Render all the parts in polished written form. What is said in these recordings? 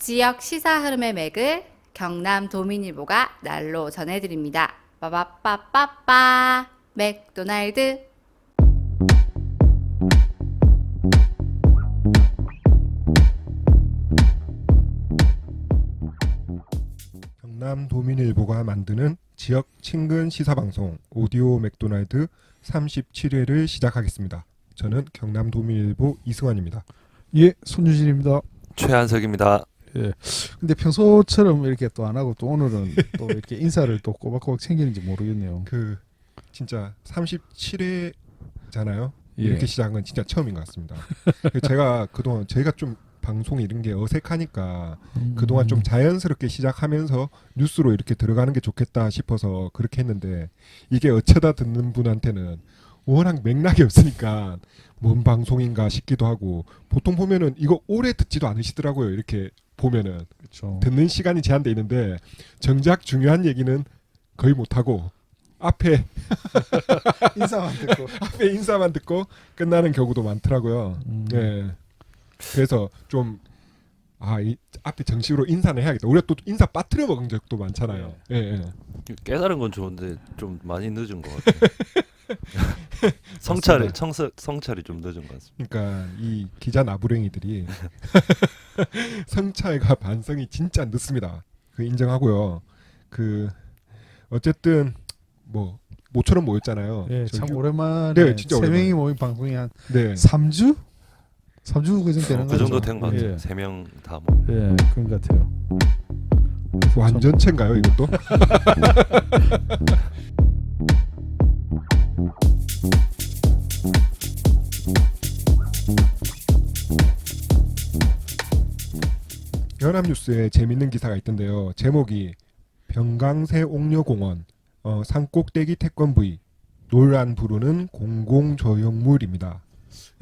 지역 시사 흐름의 맥을 경남 도민일보가 날로 전해드립니다. 빠바빠빠빠 맥도날드. 경남 도민일보가 만드는 지역 친근 시사방송 오디오 맥도날드 37회를 시작하겠습니다. 저는 경남 도민일보 이승환입니다. 예, 손유진입니다. 최한석입니다. 예. 근데 평소처럼 이렇게 또 안 하고 또 오늘은 또 이렇게 인사를 또 꼬박꼬박 챙기는지 모르겠네요. 진짜 37회잖아요. 예. 이렇게 시작한 건 진짜 처음인 것 같습니다. 제가 그동안 저희가 좀 방송 이런 게 어색하니까 그동안 좀 자연스럽게 시작하면서 뉴스로 이렇게 들어가는 게 좋겠다 싶어서 그렇게 했는데 이게 어쩌다 듣는 분한테는 워낙 맥락이 없으니까 뭔 방송인가 싶기도 하고 보통 보면은 이거 오래 듣지도 않으시더라고요. 이렇게 보면은 그렇죠. 듣는 시간이 제한돼 있는데 정작 중요한 얘기는 거의 못하고 앞에 인사만 듣고 끝나는 경우도 많더라고요. 네. 그래서 좀 이 앞에 정식으로 인사는 해야겠다. 우리가 또 인사 빠뜨려 먹은 적도 많잖아요. 예. 예. 깨달은 건 좋은데 좀 많이 늦은 것 같아요. 성찰이 좀 늦은 것 같습니다. 그러니까 이 기자 나부랭이들이 성찰과 반성이 진짜 늦습니다. 그 인정하고요. 어쨌든 뭐 모처럼 모였잖아요. 예, 참 저기- 오랜만에 네, 진짜 세 명이 오랜만에. 모인 방송이 한 네. 3주? 3주 그 정도 되는 그 거죠. 정도 된 것 같아요. 예. 3명 다 뭐. 예, 그런 것 같아요. 완전체인가요, 이것도? 연합뉴스에 재밌는 기사가 있던데요. 제목이 병강세 옥녀공원 산꼭대기 태권브이 논란 부르는 공공조형물입니다.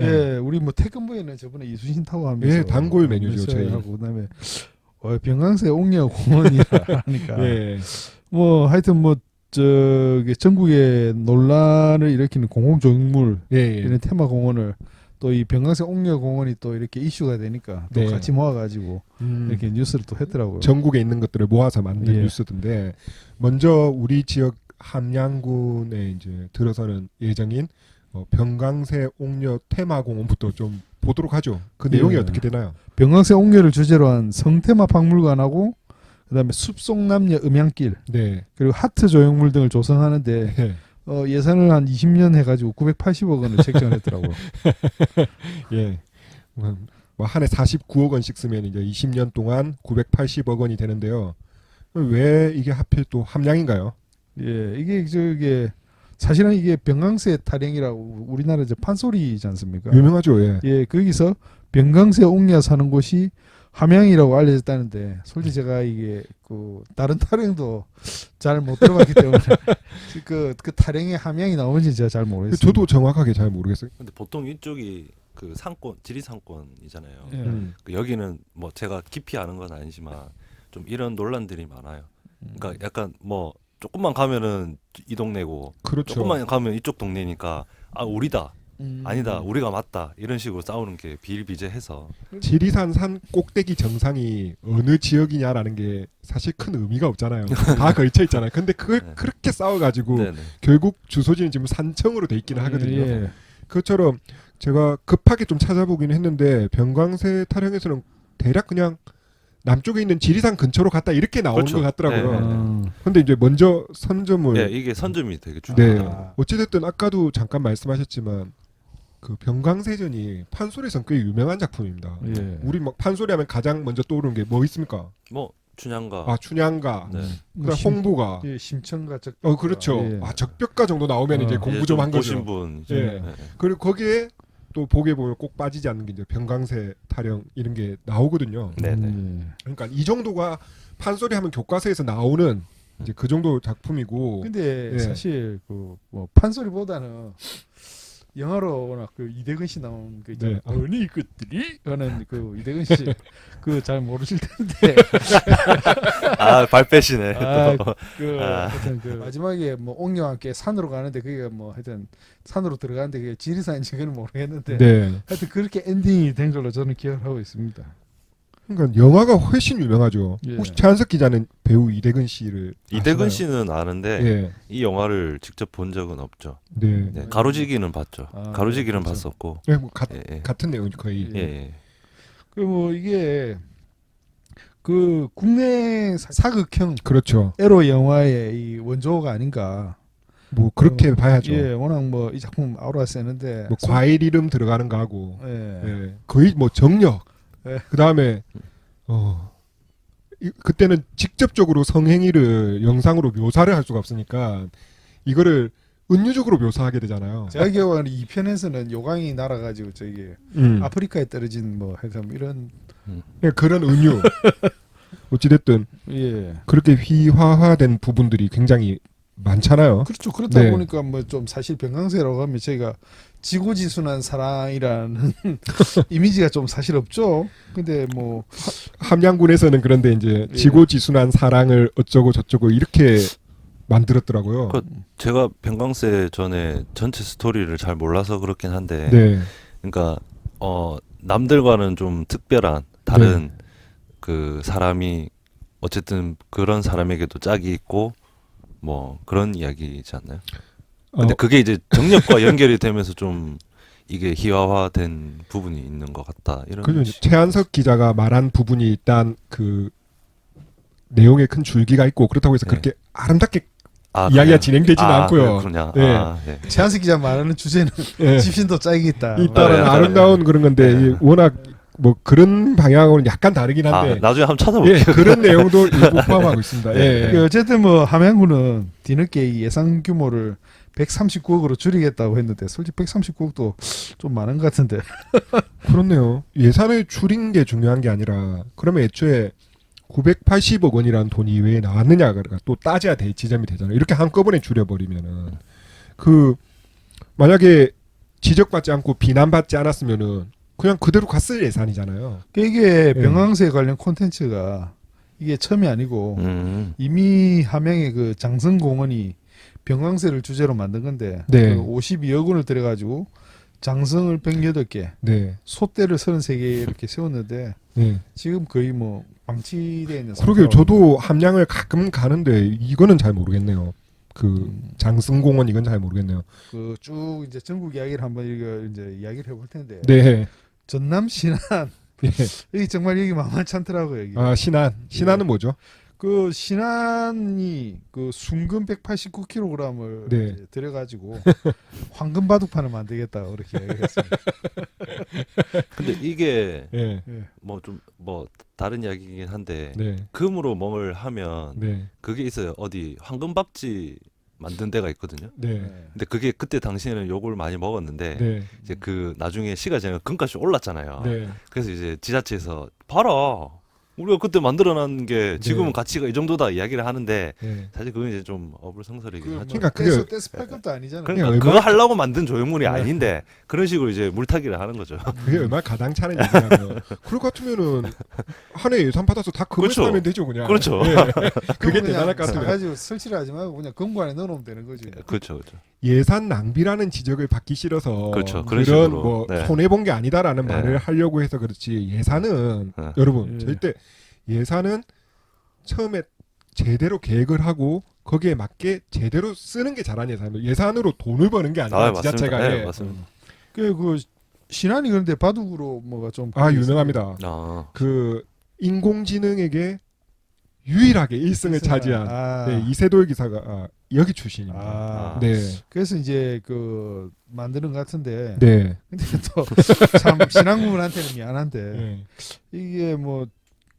예, 우리 뭐 태권부에는 저번에 이순신 타워 하면서 예, 단골 메뉴죠, 저희. 하고 그다음에 병강세 옥녀 공원이라 하니까 예. 뭐 하여튼 뭐 저기 전국에 논란을 일으키는 공공조형물 예. 이런 테마 공원을 또 이 병강세 옥녀 공원이 또 이렇게 이슈가 되니까 또 네. 같이 모아가지고 이렇게 뉴스를 또 했더라고요. 전국에 있는 것들을 모아서 만든 예. 뉴스인데 먼저 우리 지역 함양군에 이제 들어서는 예정인 병강세 옥녀 테마공원부터 좀 보도록 하죠. 그 내용이 예. 어떻게 되나요? 병강세 옥녀를 주제로 한 성테마 박물관하고 그다음에 숲속남녀 음향길 네. 그리고 하트 조형물 등을 조성하는데 예. 예산을 한 20년 해가지고 980억 원을 책정했더라고요. 예. 뭐 한 해 49억 원씩 쓰면 이제 20년 동안 980억 원이 되는데요. 왜 이게 하필 또 함양인가요? 예, 이게 저게 사실은 이게 병강세 타령이라고 우리나라 이제 판소리지 않습니까? 유명하죠. 예. 예, 거기서 병강세 옥녀 사는 곳이 함양이라고 알려졌다는데 솔직히 제가 이게 그 다른 타령도 잘 못 들어봤기 때문에 그 타령의 함양이 나오는지 제가 잘 모르겠어요. 저도 정확하게 잘 모르겠어요. 근데 보통 이쪽이 그 상권, 지리상권이잖아요. 예. 그 여기는 뭐 제가 깊이 아는 건 아니지만 좀 이런 논란들이 많아요. 그러니까 약간 뭐 조금만 가면은 이 동네고 그렇죠. 조금만 가면 이쪽 동네니까 우리다. 음. 아니다. 우리가 맞다. 이런 식으로 싸우는 게 비일비재해서 지리산 산 꼭대기 정상이 어느 지역이냐라는 게 사실 큰 의미가 없잖아요. 다 걸쳐 있잖아요. 근데 그걸 네. 그렇게 싸워가지고 네네. 결국 주소지는 지금 산청으로 돼 있기는 하거든요. 예. 그것처럼 제가 급하게 좀 찾아보긴 했는데 병강세 타령에서는 대략 그냥 남쪽에 있는 지리산 근처로 갔다 이렇게 나오는 그렇죠. 것 같더라고요. 네, 네. 근데 이제 먼저 선점을 네, 이게 선점이 되게 네. 중요하다. 어찌됐든 아까도 잠깐 말씀하셨지만 그 병강세전이 판소리에선 꽤 유명한 작품입니다. 예. 우리 막 판소리 하면 가장 먼저 떠오르는 게 뭐 있습니까? 뭐 춘향가. 춘향가, 네. 그다음 홍보가. 예, 심청가 적. 그렇죠. 예. 적벽가 정도 나오면 이제 공부 이제 좀 한 보신 거죠. 분. 예. 그리고 거기에 또 보게 보면 꼭 빠지지 않는 게 이제 병강세 타령 이런 게 나오거든요. 네네. 그러니까 이 정도가 판소리 하면 교과서에서 나오는 이제 그 정도 작품이고. 근데 예. 사실 그 뭐 판소리보다는 영화로 워낙 그 이대근 씨 나온 그 네. 어느 이것들이 하는 그 이대근 씨 그 잘 모르실 텐데 발 빼시네. 또. 하여튼 그 마지막에 뭐 옥녀와 함께 산으로 가는데 그게 뭐 하여튼 산으로 들어가는데 그게 지리산인지 그건 모르겠는데 네. 하여튼 그렇게 엔딩이 된 걸로 저는 기억을 하고 있습니다. 그러니까 영화가 훨씬 유명하죠. 예. 혹시 최한석 기자는 배우 이대근 씨를 이대근 아시나요? 씨는 아는데 예. 이 영화를 직접 본 적은 없죠. 네. 네, 가로지기는 봤죠. 아, 가로지기는 그렇죠. 봤었고. 네, 뭐 예, 예. 같은 내용이 거의. 예. 예, 예. 그 뭐 이게 그 국내 사극형 그렇죠. 에로 영화의 이 원조가 아닌가. 뭐 그렇게 봐야죠. 예, 워낙 뭐 이 작품 아우라가 세는데. 뭐 과일 이름 들어가는 거 하고. 예. 예. 거의 뭐 정력. 예. 그다음에 그때는 직접적으로 성행위를 영상으로 묘사를 할 수가 없으니까 이거를 은유적으로 묘사하게 되잖아요. 제가 기억하는 2편에서는 요강이 날아가지고 저기 아프리카에 떨어진 뭐 해서 이런 예, 그런 은유. 어찌됐든 예. 그렇게 휘화화된 부분들이 굉장히 많잖아요. 그렇죠. 그렇다 네. 보니까 뭐 좀 사실 병강세라고 하면 저희가 지고지순한 사랑이라는 이미지가 좀 사실 없죠. 근데 뭐 함양군에서는 그런데 이제 예. 지고지순한 사랑을 어쩌고 저쩌고 이렇게 만들었더라고요. 그- 제가 병강세 전에 전체 스토리를 잘 몰라서 그렇긴 한데, 네. 그러니까 남들과는 좀 특별한 다른 그 사람이 어쨌든 그런 사람에게도 짝이 있고 뭐 그런 이야기이지 않나요? 근데 그게 이제 정력과 연결이 되면서 좀 이게 희화화된 부분이 있는 것 같다 이런. 그죠. 최한석 기자가 말한 부분이 일단 그 내용에 큰 줄기가 있고 그렇다고 해서 네. 그렇게 아름답게 아, 이야기가 그래요? 진행되지는 않고요. 그렇군요. 네. 아, 네. 최한석 기자 말하는 주제는 예. 집신도 짝이 있다. 이따는 네. 아름다운 그런 건데 네. 이 워낙 뭐 그런 방향으로는 약간 다르긴 한데 나중에 한번 찾아볼게요. 예, 그런 내용도 일부 포함하고 있습니다. 예. 그 어쨌든 뭐 함양군은 뒤늦게 이 예상 규모를 139억으로 줄이겠다고 했는데 솔직히 139억도 좀 많은 것 같은데. 그렇네요. 예산을 줄인 게 중요한 게 아니라 그러면 애초에 980억 원이라는 돈이 왜 나왔느냐가 또 따져야 될 지점이 되잖아요. 이렇게 한꺼번에 줄여버리면은 그 만약에 지적받지 않고 비난받지 않았으면은 그냥 그대로 갔을 예산이잖아요. 이게 예. 병강세 관련 콘텐츠가 이게 처음이 아니고 이미 함양의 그 장성공원이 병강세를 주제로 만든 건데 네. 그 52억 원을 들여가지고 장성을 108개, 네. 소떼를 33개 이렇게 세웠는데 네. 지금 거의 뭐 방치되어 있는 그러게요. 상태라고. 저도 함양을 가끔 가는데 이거는 잘 모르겠네요. 그 장승공원 이건 잘 모르겠네요. 그쭉 이제 전국 이야기를 한번 이거 이제 이야기를 해볼 텐데 네. 전남 신안 예. 여기 정말 여기 만만치 않더라고요. 여기. 아 신안. 신안은 뭐죠? 그 신안이 그 순금 189kg을 네. 들여가지고 황금 바둑판을 만들겠다 그렇게 이야기했습니다. 근데 이게 예. 뭐 좀 뭐 다른 이야기이긴 한데 네. 금으로 뭘 하면 네. 그게 있어요. 어디 황금박쥐 만든 데가 있거든요. 네. 근데 그게 그때 당시에는 욕을 많이 먹었는데 네. 이제 그 나중에 시가 지나면 금값이 올랐잖아요. 네. 그래서 이제 지자체에서 봐라. 우리가 그때 만들어놨는 게 지금은 네. 가치가 이 정도다 이야기를 하는데 네. 사실 그건 이제 좀 어불성설이긴 하죠. 그러니까 그게- 떼스 팔 것도 아니잖아요. 그러니까 얼마나- 그거 하려고 만든 조형물이 아닌데 그런 식으로 이제 물타기를 하는 거죠. 그게 얼마나 가당차는 얘기냐면 그럴 것 같으면은 한 해 예산 받아서 다 그걸 그렇죠. 사면 되죠 그냥. 그렇죠. 예. 그게 대단할 것 같으면 사가지고 설치를 하지 말고 그냥 금관에 넣어놓으면 되는 거지. 그렇죠, 그렇죠. 예산 낭비라는 지적을 받기 싫어서 그렇죠. 그런 그런 식으로. 뭐 네. 손해 본 게 아니다라는 네. 말을 하려고 해서 그렇지 예산은 네. 여러분 예. 절대 예산은 처음에 제대로 계획을 하고 거기에 맞게 제대로 쓰는 게 잘한 예산이에요. 예산으로 돈을 버는 게 아니라 맞습니다. 지자체가 네, 예. 맞습니다. 그 신안이 그런데 바둑으로 뭐가 좀 유명합니다. 아, 그 인공지능에게 유일하게 1승을 차지한 네, 이세돌 기사가 여기 출신입니다. 아. 네, 그래서 이제 그 만드는 것 같은데 네, 근데 또 참 신안군한테는 미안한데 네. 이게 뭐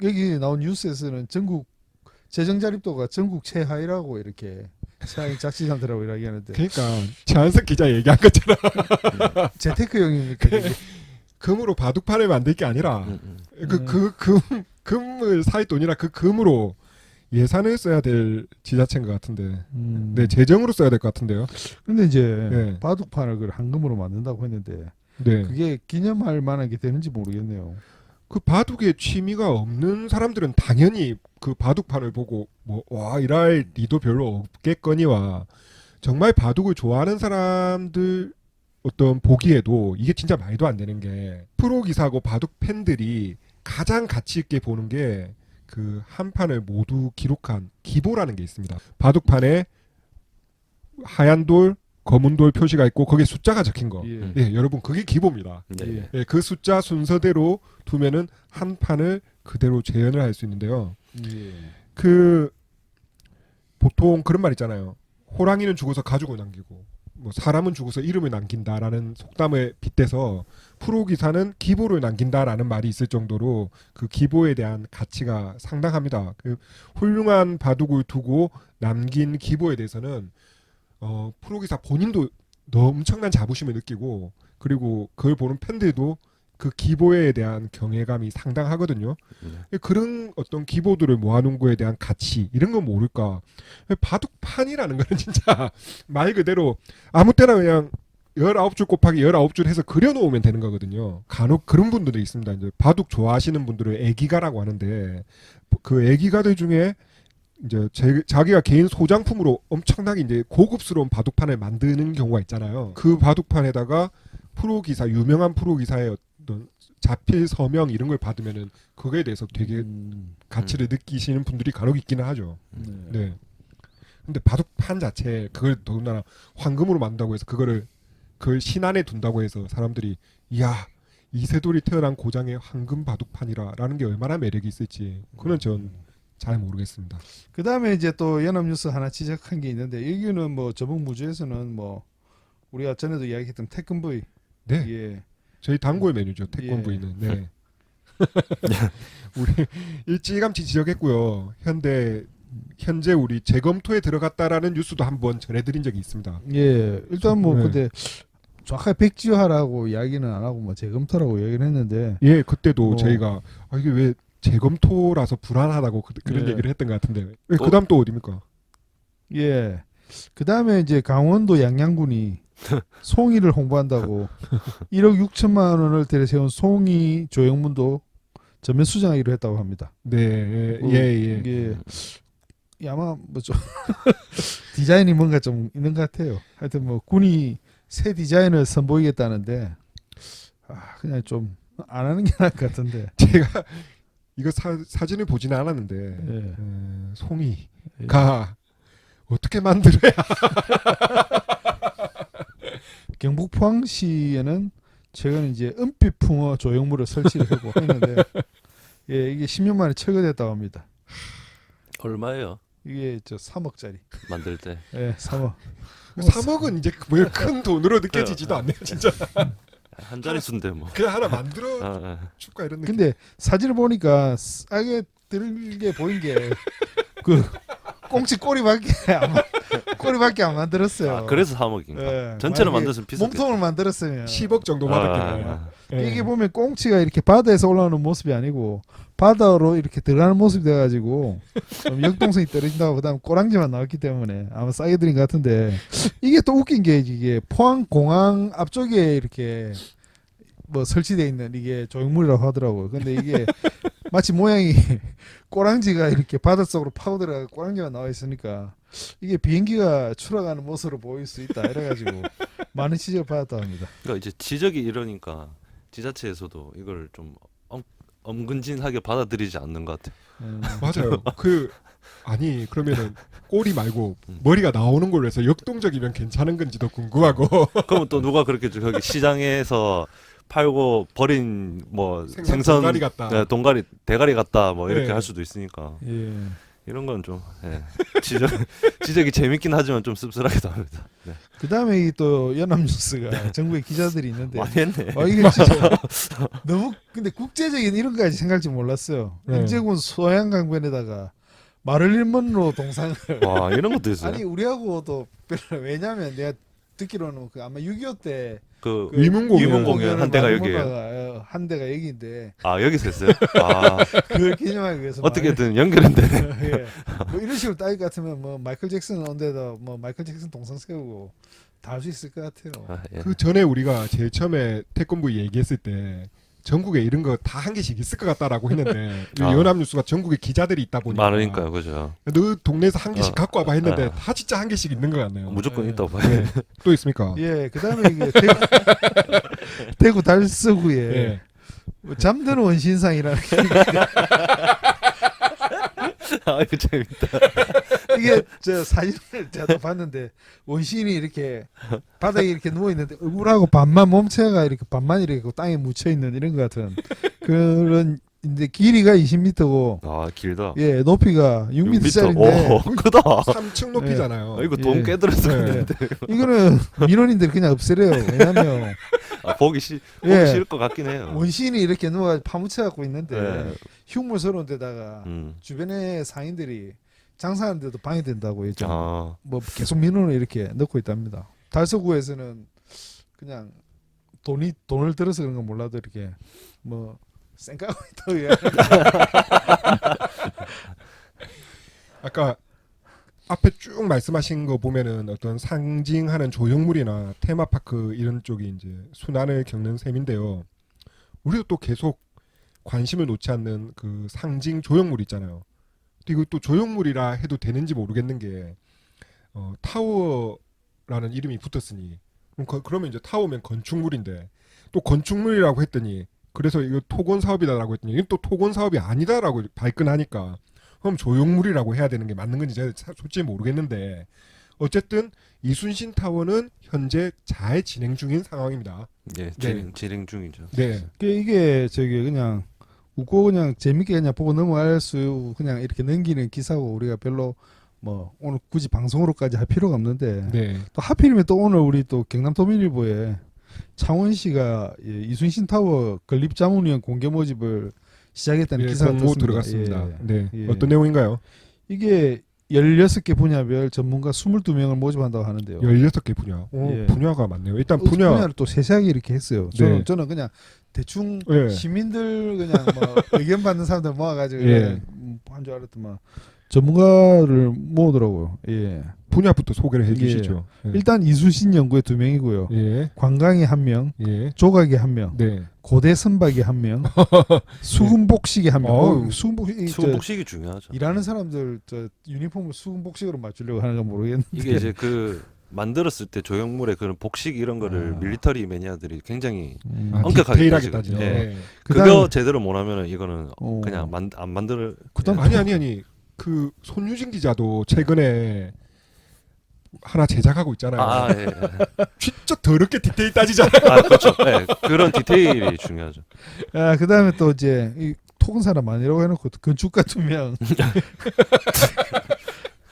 여기 나온 뉴스에서는 전국 재정 자립도가 전국 최하위라고 이렇게 자치단체라고 이야기하는데 그러니까 최한석 기자 얘기한 것처럼 재테크용입니까? 이게? 금으로 바둑판을 만들 게 아니라 금을 살 돈이라 그 금으로 예산을 써야 될 지자체인 것 같은데, 네 재정으로 써야 될 것 같은데요. 근데 이제 네. 바둑판을 그 황금으로 만든다고 했는데 네, 그게 기념할 만한 게 되는지 모르겠네요. 그 바둑에 취미가 없는 사람들은 당연히 그 바둑판을 보고 뭐 와 이럴 리도 별로 없겠거니와 정말 바둑을 좋아하는 사람들 어떤 보기에도 이게 진짜 말도 안 되는 게 프로 기사하고 바둑 팬들이 가장 가치 있게 보는 게 그 한 판을 모두 기록한 기보라는 게 있습니다. 바둑판에 하얀 돌, 검은 돌 표시가 있고 거기에 숫자가 적힌 거. 예. 예, 여러분 그게 기보입니다. 네. 예. 예, 그 숫자 순서대로 두면은 한 판을 그대로 재현을 할 수 있는데요. 예. 그 보통 그런 말 있잖아요. 호랑이는 죽어서 가죽을 남기고 뭐 사람은 죽어서 이름을 남긴다라는 속담을 빗대서 프로 기사는 기보를 남긴다라는 말이 있을 정도로 그 기보에 대한 가치가 상당합니다. 그 훌륭한 바둑을 두고 남긴 기보에 대해서는 프로 기사 본인도 엄청난 자부심을 느끼고 그리고 그걸 보는 팬들도 그 기보에 대한 경외감이 상당하거든요. 그런 어떤 기보들을 모아놓은 거에 대한 가치 이런 건 모를까. 바둑판이라는 거는 진짜 말 그대로 아무 때나 그냥 19줄 곱하기 19줄 해서 그려놓으면 되는 거거든요. 간혹 그런 분들도 있습니다. 이제 바둑 좋아하시는 분들을 애기가라고 하는데 그 애기가들 중에 이제 자기가 개인 소장품으로 엄청나게 이제 고급스러운 바둑판을 만드는 경우가 있잖아요. 그 바둑판에다가 프로 기사 유명한 프로 기사의 어떤 자필 서명 이런 걸 받으면은 그거에 대해서 되게 가치를 느끼시는 분들이 간혹 있기는 하죠. 네. 근데 바둑판 자체 그걸 더군다나 황금으로 만든다고 해서 그걸 신 안에 둔다고 해서 사람들이 이야 이세돌이 태어난 고장의 황금 바둑판이라라는 게 얼마나 매력이 있을지 그건 전 잘 모르겠습니다. 그 다음에 이제 또 연합뉴스 하나 지적한 게 있는데 여기는 뭐 저북무주에서는 뭐 우리가 전에도 이야기했던 태권브이 네. 예. 저희 단골 메뉴죠. 태권브이는. 네. 우리 일찌감치 지적했고요. 현재 우리 재검토에 들어갔다라는 뉴스도 한번 전해드린 적이 있습니다. 예. 일단 뭐 네. 근데 정확하게 백지화라고 이야기는 안 하고 뭐 재검토라고 이야기를 했는데 예, 그때도 뭐. 저희가 이게 왜 재검토라서 불안하다고 그런 네. 얘기를 했던 것 같은데. 그다음 또 어디입니까? 예. 그 다음에 이제 강원도 양양군이 송이를 홍보한다고 1억 6천만 원을 들여세운 송이 조형문도 전면 수정하기로 했다고 합니다. 네, 뭐 예. 이게 아마 뭐 좀 디자인이 뭔가 좀 있는 것 같아요. 하여튼 뭐 군이 새 디자인을 선보이겠다는데 그냥 좀 안 하는 게 나을 것 같은데. 제가 이거 사진을 보지는 않았는데 예. 송이가 어떻게 만들어야 경북 포항시에는 최근 이제 은빛풍어 조형물을 설치를 하고 했는데 예, 이게 10년 만에 철거됐다고 합니다. 얼마예요? 이게 저 3억짜리. 만들 때. 예, 3억. 3억은 이제 뭐 큰 돈으로 느껴지지도 않네요, 진짜. 한 자릿수인데 뭐. 그냥 하나 만들어 아, 줄까 이런 느낌. 근데 사진을 보니까 싸게 들게 보인 게 그 꽁치 꼬리밖에 안 만들었어요. 아, 그래서 3억인가? 예, 전체를 만약에 만들었으면 비쌌겠지. 몸통을 만들었으면 10억 정도 받았겠네요. 이게 보면 꽁치가 이렇게 바다에서 올라오는 모습이 아니고 바다로 이렇게 들어가는 모습이 돼가지고 좀 역동성이 떨어진다고 그다음 꼬랑지만 나왔기 때문에 아마 싸게 드린 것 같은데 이게 또 웃긴 게 이게 포항 공항 앞쪽에 이렇게 뭐 설치되어 있는 이게 조형물이라고 하더라고요. 근데 이게 마치 모양이 꼬랑지가 이렇게 바닷속으로 파고 들어가 꼬랑지만 나와 있으니까 이게 비행기가 추락하는 모습으로 보일 수 있다 이래가지고 많은 지적을 받았다고 합니다. 그러니까 이제 지적이 이러니까 지자체에서도 이걸 좀 엄근진하게 받아들이지 않는 것 같아. 맞아요. 아니 그러면은 꼬리 말고 머리가 나오는 걸로 해서 역동적이면 괜찮은 건지도 궁금하고. 그러면 또 누가 그렇게 저기 시장에서 팔고 버린 뭐 생선 동가리 같다. 네, 동가리 대가리 같다 뭐 이렇게 네. 할 수도 있으니까 예. 이런 건 좀 지적이 재밌긴 하지만 좀 씁쓸하기도 합니다. 네. 그 다음에 이 또 연합뉴스가 전국에 기자들이 있는데 많이 했네. 이게 진짜 너무 근데 국제적인 이런 거까지 생각할 줄 몰랐어요. 네. 임재군 소양강변에다가 마를린 먼로 동상을 와 이런 것도 있어요. 아니 우리하고도 별로 왜냐면 내가 듣기로는 그 아마 6.25 때 그 위문공연 한 대가 여기에요. 한 대가 여기인데 아 여기서 했어요? 아 그걸 기념하기 위해서 어떻게든 연결은 되네. 예. 뭐 이런 식으로 따질 것 같으면 뭐 마이클 잭슨 온 데다 뭐 마이클 잭슨 동상 세우고 다 할 수 있을 것 같아요. 아, 예. 그 전에 우리가 제일 처음에 태권부 얘기했을 때 전국에 이런 거 다 한 개씩 있을 것 같다라고 했는데 이 아. 연합뉴스가 전국에 기자들이 있다 보니까 많으니까요, 그죠? 너 동네에서 한 개씩 어. 갖고 와봐 했는데 어. 다 진짜 한 개씩 있는 것 같네요. 무조건 예. 있다고 봐요. 네. 또 있습니까? 예, 그다음에 이게 대구 달서구에 예. 뭐 잠드는 원신상이라는 게 아, 이거 재밌다. 이게 저 사진을 제가 또 봤는데 원신이 이렇게 바닥에 이렇게 누워 있는데 얼굴하고 반만 몸체가 이렇게 반만 이렇게 땅에 묻혀 있는 이런 것 같은 그런 인데 길이가 20m고 아, 길다. 예 높이가 6m짜리인데 오, 크다. 3층 높이잖아요. 아, 이거 돈 예. 꽤 들었을 네. 텐데. 이거는 민원인들 그냥 없애래요. 왜냐면 아, 보기 예. 싫을 것 같긴 해요. 원신이 이렇게 누워 파묻혀 갖고 있는데 네. 흉물스러운 데다가 주변에 상인들이 장사하는데도 방해된다고 했죠. 아, 뭐 계속 민원을 이렇게 넣고 있답니다. 달서구에서는 그냥 돈을 들어서 그런 건 몰라도 이렇게 뭐 쌩까고 있다고 아까 앞에 쭉 말씀하신 거 보면은 어떤 상징하는 조형물이나 테마파크 이런 쪽이 이제 순환을 겪는 셈인데요. 우리도 또 계속 관심을 놓지 않는 그 상징 조형물 있잖아요. 이거 또 조형물이라 해도 되는지 모르겠는 게 타워라는 이름이 붙었으니 그러면 이제 타워면 건축물인데 또 건축물이라고 했더니 그래서 이거 토건 사업이다라고 했더니 이건 또 토건 사업이 아니다라고 발끈하니까 그럼 조형물이라고 해야 되는 게 맞는 건지 제가 솔직히 모르겠는데 어쨌든 이순신 타워는 현재 잘 진행 중인 상황입니다. 예, 네. 진행 중이죠. 네. 이게 저기 그냥 웃고 그냥 재밌게 그냥 보고 넘어갈 수 그냥 이렇게 넘기는 기사고 우리가 별로 뭐 오늘 굳이 방송으로까지 할 필요가 없는데 네. 또 하필이면 또 오늘 우리 또 경남도민일보에 창원시가 이순신 타워 건립자문위원 공개 모집을 시작했다는 예, 기사가 공모 떴습니다. 들어갔습니다. 예. 네. 예. 어떤 내용인가요? 이게 16개 분야별 전문가 22명을 모집한다고 하는데요. 16개 분야. 예. 분야가 많네요. 일단 분야 분야를 또 세세하게 이렇게 했어요. 네. 저는 그냥 대충 예. 시민들 그냥 뭐 의견 받는 사람들 모아가지고 예. 한 줄 알았더만 전문가를 모으더라고요. 예. 분야부터 소개를 해 주시죠. 예. 일단 이순신 연구에 2명이고요. 예. 관광에 1명, 예. 조각에 1명, 네. 고대 선박에 1명, 수금복식에 1명. 어우, 수금복식 수복식이 중요하죠. 일하는 사람들 저 유니폼을 수금복식으로 맞추려고 하는 건 모르겠는데. 이게 이제 그 만들었을 때 조형물의 그런 복식 이런 거를 아. 밀리터리 매니아들이 굉장히 아, 엄격하게 디테일하게 따지거든요. 따지죠. 예. 예. 그거 제대로 못하면은 이거는 어. 그냥 안 만들. 그다음 아니 그 손유진 기자도 최근에 하나 제작하고 있잖아요. 아, 예. 진짜 더럽게 디테일 따지잖아요. 아, 그렇죠. 예. 그런 디테일이 중요하죠. 아, 그다음에 또 이제 이 토건 사람 아니라고 해놓고 건축가 2명,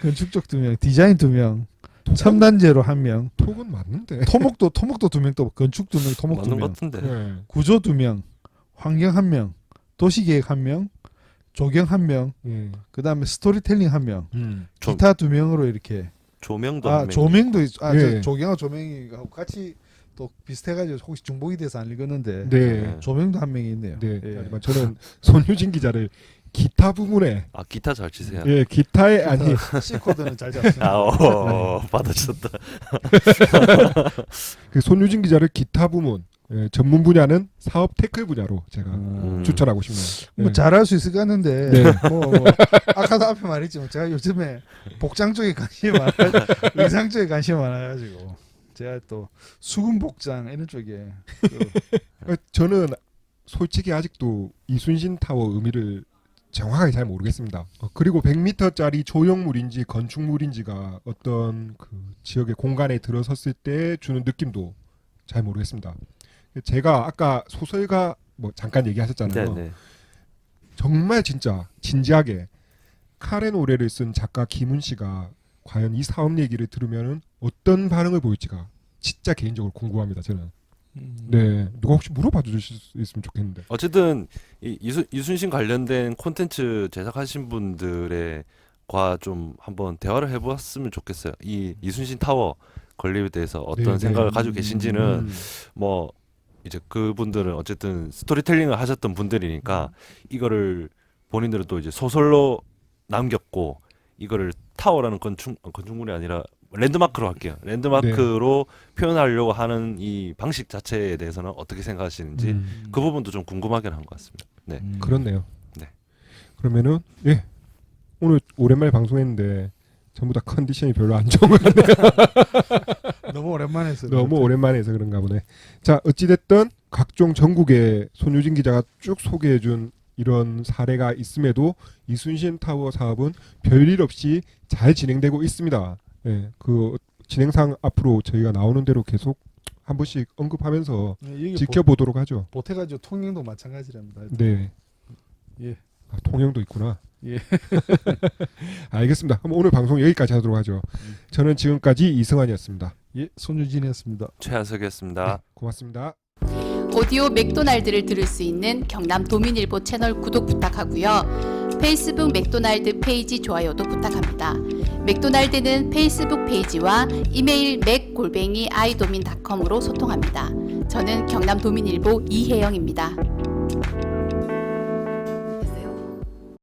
건축 쪽 2명, 디자인 2명, 첨단제로 1명, 톡은 맞는데. 토목도 2명, 또 건축 2명, 토목 맞는 것 2명, 같은데. 예. 구조 2명, 환경 1명, 도시계획 1명, 조경 1명, 예. 그다음에 스토리텔링 1명, 조- 기타 2명으로 이렇게. 조명도 아 한 명. 조명도 예. 저 조경하고 조명이 같이 또 비슷해가지고 혹시 중복이 돼서 안 읽었는데 네. 조명도 1명이 있네요. 네. 예. 하지만 저는 손유진 기자를 기타 부문에 아, 기타 잘 치세요. 예, 기타에 아니 C 코드는 잘 잡습니다. 아, 받아쳤다. 그 손유진 기자를 기타 부문 전문 분야는 사업 태클 분야로 제가 추천하고 싶네요. 뭐 예. 잘할 수 있을 것 같은데 네. 뭐 아까도 앞에 말했지만 제가 요즘에 복장 쪽에 관심이 많아 의상 쪽에 관심이 많아가지고 제가 또 수군 복장 이런 쪽에 저는 솔직히 아직도 이순신 타워 의미를 정확하게 잘 모르겠습니다. 그리고 100m짜리 조형물인지 건축물인지가 어떤 그 지역의 공간에 들어섰을 때 주는 느낌도 잘 모르겠습니다. 제가 아까 소설가 뭐 잠깐 얘기하셨잖아요. 네, 네. 정말 진짜 진지하게 카레 노래를 쓴 작가 김훈 씨가 과연 이 사업 얘기를 들으면 어떤 반응을 보일지가 진짜 개인적으로 궁금합니다. 저는. 네, 누가 혹시 물어봐 주실 수 있으면 좋겠는데. 어쨌든 이순신 관련된 콘텐츠 제작하신 분들의 과 좀 한번 대화를 해보았으면 좋겠어요. 이 이순신 타워 건립에 대해서 어떤 네, 생각을 네. 가지고 계신지는 뭐 이제 그분들은 어쨌든 스토리텔링을 하셨던 분들이니까 이거를 본인들은 또 이제 소설로 남겼고 이거를 타워라는 건축물이 아니라 랜드마크로 할게요. 랜드마크로 표현하려고 하는 이 방식 자체에 대해서는 어떻게 생각하시는지 그 부분도 좀 궁금하긴 한 것 같습니다. 네. 그렇네요. 네. 그러면은 예 오늘 오랜만에 방송했는데 전부 다 컨디션이 별로 안 좋은 것 같네요. 너무 오랜만에 해서 너무 오랜만에 해서 그런가 보네. 자, 어찌됐든 각종 전국에 손유진 기자가 쭉 소개해준 이런 사례가 있음에도 이순신 타워 사업은 별일 없이 잘 진행되고 있습니다. 예, 그 진행상 앞으로 저희가 나오는 대로 계속 한 번씩 언급하면서 여기 지켜보도록 하죠. 보태가지고 통영도 마찬가지랍니다. 네. 예. 아, 통영도 있구나. 예. 알겠습니다. 그럼 오늘 방송 여기까지 하도록 하죠. 저는 지금까지 이승환이었습니다. 예, 손유진이었습니다. 최하석이었습니다. 고맙습니다. 오디오 맥도날드를 들을 수 있는 경남 도민일보 채널 구독 부탁하고요. 페이스북 맥도날드 페이지 좋아요도 부탁합니다. 맥도날드는 페이스북 페이지와 이메일 맥@idomin.com으로 소통합니다. 저는 경남 도민일보 이혜영입니다.